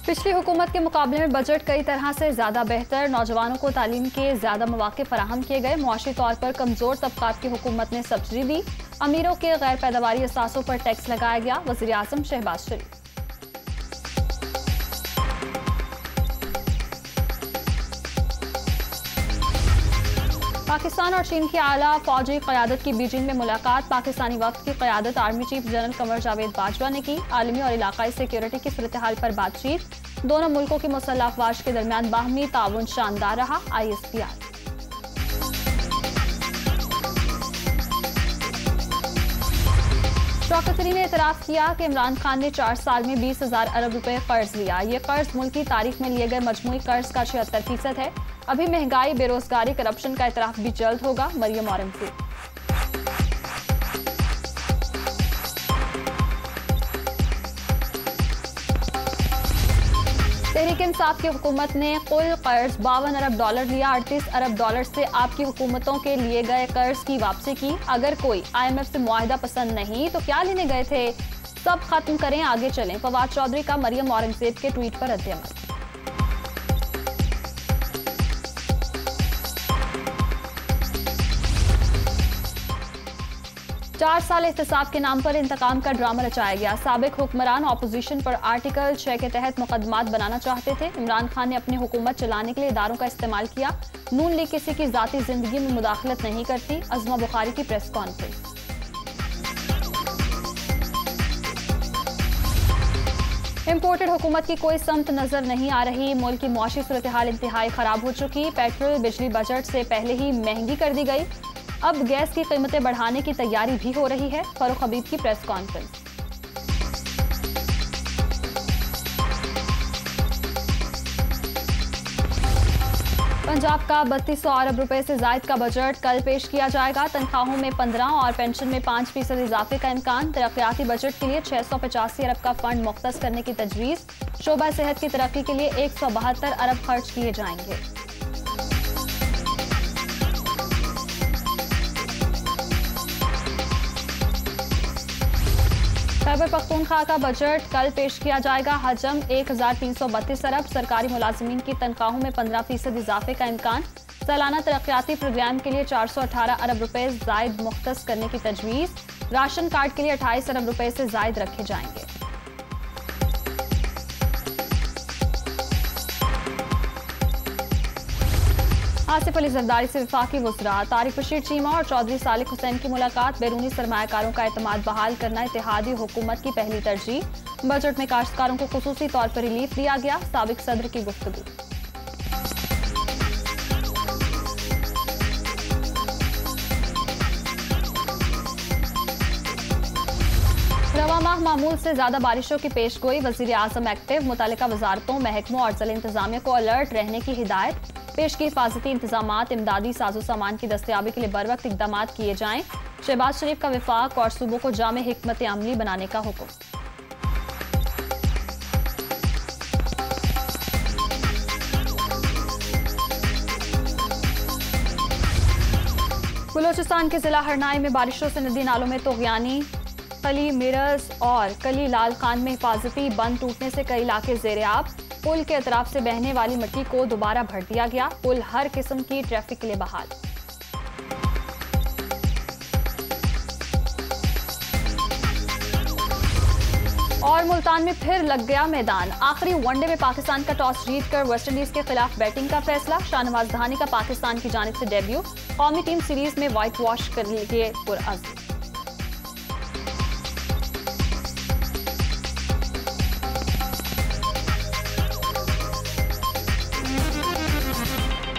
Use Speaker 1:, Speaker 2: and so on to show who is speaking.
Speaker 1: पिछली हुकूमत के मुकाबले में बजट कई तरह से ज्यादा बेहतर। नौजवानों को तालीम के ज्यादा मौके फराहम किए गए। मुआशी तौर पर कमजोर तबकात की हुकूमत ने सब्सिडी दी। अमीरों के गैर पैदावारी असासों पर टैक्स लगाया गया। वज़ीर आज़म शहबाज शरीफ। पाकिस्तान और चीन की आला फौजी क़यादत की बीजिंग में मुलाकात। पाकिस्तानी वफ्द की क़यादत army chief general Qamar Javed Bajwa ने की। आलमी और इलाकाई सिक्योरिटी की सूरत हाल पर बातचीत। दोनों मुल्कों की मुसल्लह अफवाज के दरमियान बाहमी ताउन शानदार रहा। ISPR। शौकत अली ने एतराफ़ किया कि इमरान खान ने 4 साल में 20,000 अरब रुपए कर्ज लिया। ये कर्ज मुल्क की तारीख में लिए गए मजमूई कर्ज का 76% है। अभी महंगाई, बेरोजगारी, करप्शन का एतराफ़ भी जल्द होगा। मरियम औरंगज़ेब। तहरीक इंसाफ की हुकूमत ने कुल कर्ज $52 अरब लिया। $38 अरब से आपकी हुकूमतों के लिए गए कर्ज की वापसी की। अगर कोई IMF से मुआहिदा पसंद नहीं तो क्या लेने गए थे? सब खत्म करें, आगे चलें। फवाद चौधरी का मरियम औरंगज़ेब के ट्वीट पर रद्द-ए-अमल। 4 साल एहतसाब के नाम पर इंतकाम का ड्रामा रचाया गया। साबिक हुक्मरान ऑपोजिशन पर आर्टिकल 6 के तहत मुकदमात बनाना चाहते थे। इमरान खान ने अपनी हुकूमत चलाने के लिए इदारों का इस्तेमाल किया। नून लीग किसी की जाती जिंदगी में मुदाखलत नहीं करती। अज़मा बुखारी की प्रेस कॉन्फ्रेंस। इम्पोर्टेड हुकूमत की कोई समत नजर नहीं आ रही। मुल्क की मुआशी सूरत हाल इंतहाई खराब हो चुकी। पेट्रोल बिजली बजट से पहले ही महंगी कर दी गई। अब गैस की कीमतें बढ़ाने की तैयारी भी हो रही है। फारूक हबीब की प्रेस कॉन्फ्रेंस। पंजाब का 3200 अरब रुपए से जायद का बजट कल पेश किया जाएगा। तनख्वाहों में 15 और पेंशन में 5% इजाफे का इम्कान। तरक्याती बजट के लिए 685 अरब का फंड मुख्तस करने की तजवीज़। शोबा सेहत की तरक्की के लिए 172 अरब खर्च किए जाएंगे। खैबर पख्तूनख्वा का बजट कल पेश किया जाएगा। हजम 1332 अरब। सरकारी मुलाजिमीन की तनख्वाहों में 15% इजाफे का इम्कान। सालाना तरक्याती प्रोग्राम के लिए 418 अरब रुपए जायद मुख्तस करने की तजवीज़। राशन कार्ड के लिए 28 अरब रुपए से जायद रखे जाएंगे। आसिफ अली जरदारी से वफाकी वज़रा तारिक बशीर चीमा और चौधरी सालिक हुसैन की मुलाकात। बैरूनी सरमायाकारों का एतमाद बहाल करना इत्तेहादी हुकूमत की पहली तरजीह। बजट में काश्तकारों को खुसूसी तौर पर रिलीफ दिया गया। साबिक सदर की गुफ्तगू। रवा माह मामूल से ज्यादा बारिशों की पेशगोई। वज़ीर आज़म एक्टिव। मुतल्लिका वजारतों, महकमों और ज़िला इंतजामिया को अलर्ट रहने की हिदायत। पेश की हिफाजती इंतजामात, इमदादी साजो सामान की दस्तयाबी के लिए बर वक्त इकदाम किए जाएं। शहबाज शरीफ का विफाक और सूबों को जामे हिकमत अमली बनाने का हुक्म। बलोचिस्तान के जिला हरनाई में बारिशों से नदी नालों में तोगयानी। कली मिरज और कली लाल खान में हिफाजती बंद टूटने से कई इलाके ज़ेर-ए-आब। पुल के अतराफ से बहने वाली मिट्टी को दोबारा भर दिया गया। पुल हर किस्म की ट्रैफिक के लिए बहाल। और मुल्तान में फिर लग गया मैदान। आखिरी वनडे में पाकिस्तान का टॉस जीतकर वेस्टइंडीज के खिलाफ बैटिंग का फैसला। शाहनवाज धानी का पाकिस्तान की जानिब से डेब्यू। कौमी टीम सीरीज में व्हाइट वॉश करने के लिए पुरअज़्म।